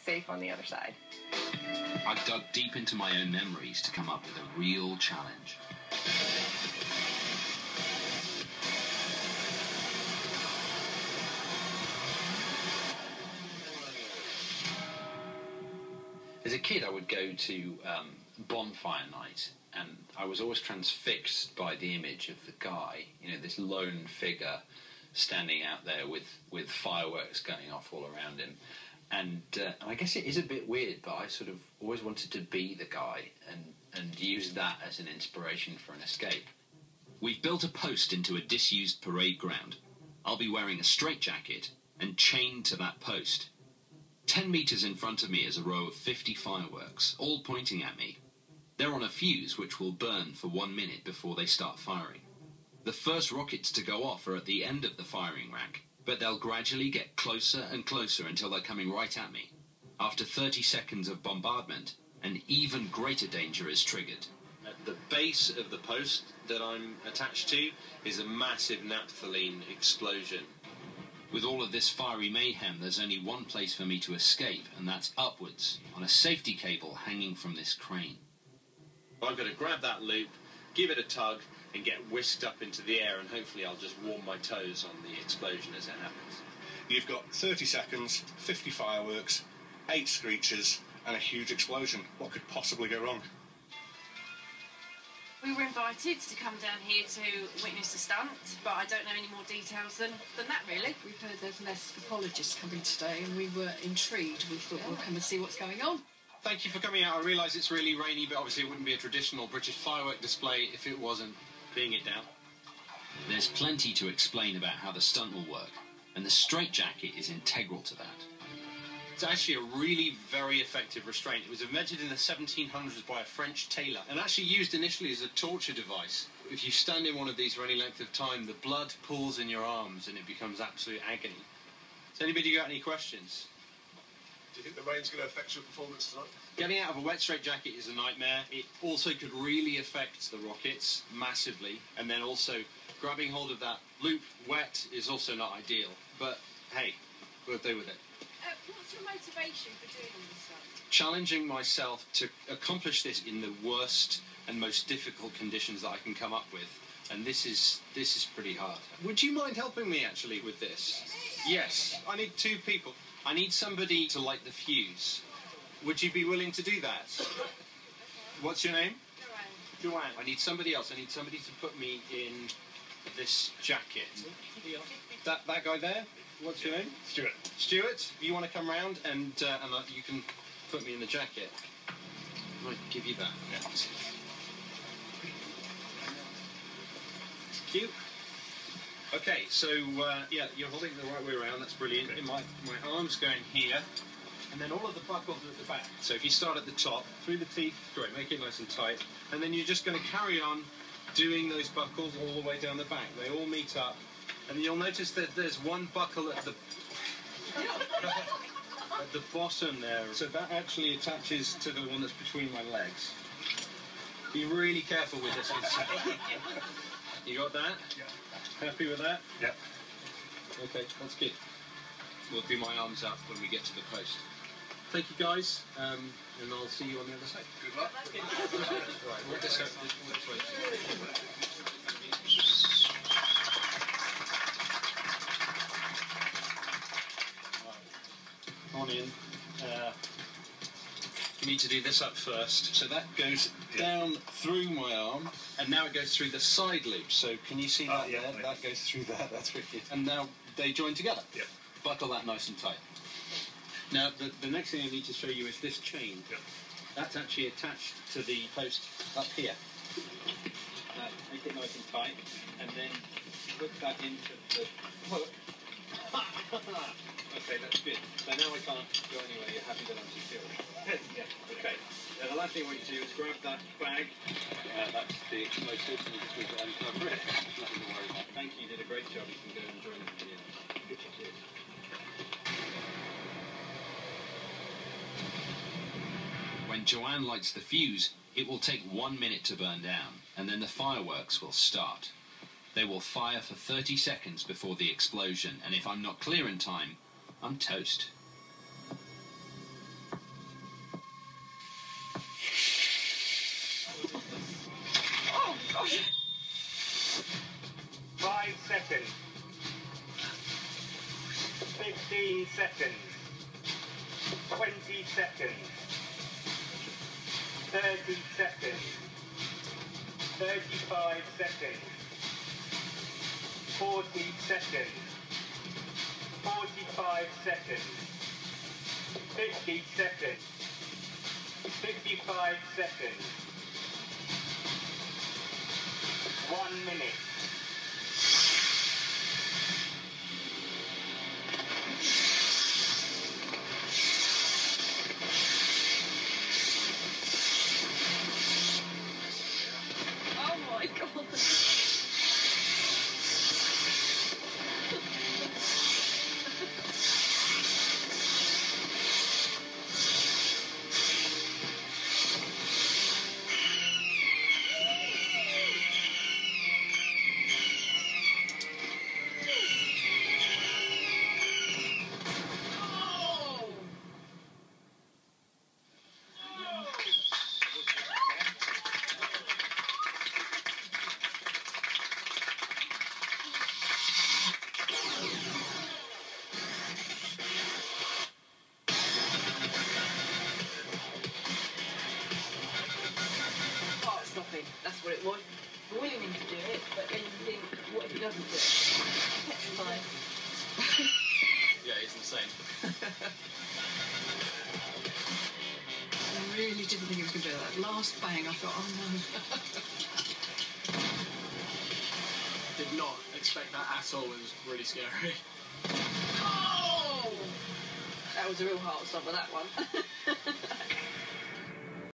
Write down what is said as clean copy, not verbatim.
safe on the other side. I dug deep into my own memories to come up with a real challenge. As a kid, I would go to bonfire night, and I was always transfixed by the image of the guy, you know, this lone figure standing out there with fireworks going off all around him. And I guess it is a bit weird, but I sort of always wanted to be the guy and use that as an inspiration for an escape. We've built a post into a disused parade ground. I'll be wearing a straitjacket and chained to that post. 10 metres in front of me is a row of 50 fireworks, all pointing at me. They're on a fuse which will burn for 1 minute before they start firing. The first rockets to go off are at the end of the firing rack, but they'll gradually get closer and closer until they're coming right at me. After 30 seconds of bombardment, an even greater danger is triggered. At the base of the post that I'm attached to is a massive naphthalene explosion. With all of this fiery mayhem, there's only one place for me to escape, and that's upwards, on a safety cable hanging from this crane. I've got to grab that loop, give it a tug, and get whisked up into the air, and hopefully I'll just warm my toes on the explosion as it happens. You've got 30 seconds, 50 fireworks, 8 screeches, and a huge explosion. What could possibly go wrong? We were invited to come down here to witness the stunt, but I don't know any more details than that, really. We've heard there's an escapologist coming today, and we were intrigued. We thought we'll come and see what's going on. Thank you for coming out. I realise it's really rainy, but obviously it wouldn't be a traditional British firework display if it wasn't being it down. There's plenty to explain about how the stunt will work, and the straitjacket is integral to that. It's actually a really very effective restraint. It was invented in the 1700s by a French tailor and actually used initially as a torture device. If you stand in one of these for any length of time, the blood pools in your arms and it becomes absolute agony. Has anybody got any questions? Do you think the rain's going to affect your performance tonight? Getting out of a wet straitjacket is a nightmare. It also could really affect the rockets massively, and then also grabbing hold of that loop wet is also not ideal. But hey, we'll deal with it. What's your motivation for doing all this stuff? Challenging myself to accomplish this in the worst and most difficult conditions that I can come up with, and this is pretty hard. Would you mind helping me actually with this? Yes, I need 2 people. I need somebody to light the fuse. Would you be willing to do that? What's your name? Joanne. I need somebody else. I need somebody to put me in this jacket. That guy there? What's your name? Stuart. Stuart, you want to come round and you can put me in the jacket. I might give you that. Yeah. Cute. Okay, so yeah, you're holding it the right way around. That's brilliant. Okay. My arm's going here, and then all of the buckles are at the back. So if you start at the top, through the teeth, great, make it nice and tight, and then you're just going to carry on doing those buckles all the way down the back. They all meet up. And you'll notice that there's one buckle at the bottom there. So that actually attaches to the one that's between my legs. Be really careful with this one. You got that? Yeah. Happy with that? Yeah. Okay, that's good. We'll do my arms up when we get to the post. Thank you guys, and I'll see you on the other side. Good luck. Right, we'll just go this way. On in. You need to do this up first. So that goes down through my arm, and now it goes through the side loop. So can you see that there? That goes through there. That's wicked. And now they join together. Yeah. Buckle that nice and tight. Now the next thing I need to show you is this chain. Yeah. That's actually attached to the post up here. Make it nice and tight, and then put that into the hook. Okay, that's good. So now I can't go anywhere. You're happy that I'm secured? Yeah. Okay. Now the last thing I want you to do is grab that bag. That's the explosive, and you just need to uncover it. Nothing to worry about. Thank you. You did a great job. You can go and join the video. Good job. When Joanne lights the fuse, it will take 1 minute to burn down, and then the fireworks will start. They will fire for 30 seconds before the explosion, and if I'm not clear in time, I'm toast. gosh! 5 seconds. 15 seconds. 20 seconds. 30 seconds. 35 seconds. 40 seconds. 45 seconds. 50 seconds. 55 seconds. 1 minute. Oh my god! Heart stopping, that's what it was. Willing him to do it, but then you think, what if he doesn't do it? Petrified. Yeah, he's insane. I really didn't think he was going to do that. Last bang, I thought, oh no. Did not expect that at all. It was really scary. Oh! That was a real heart stopper, that one.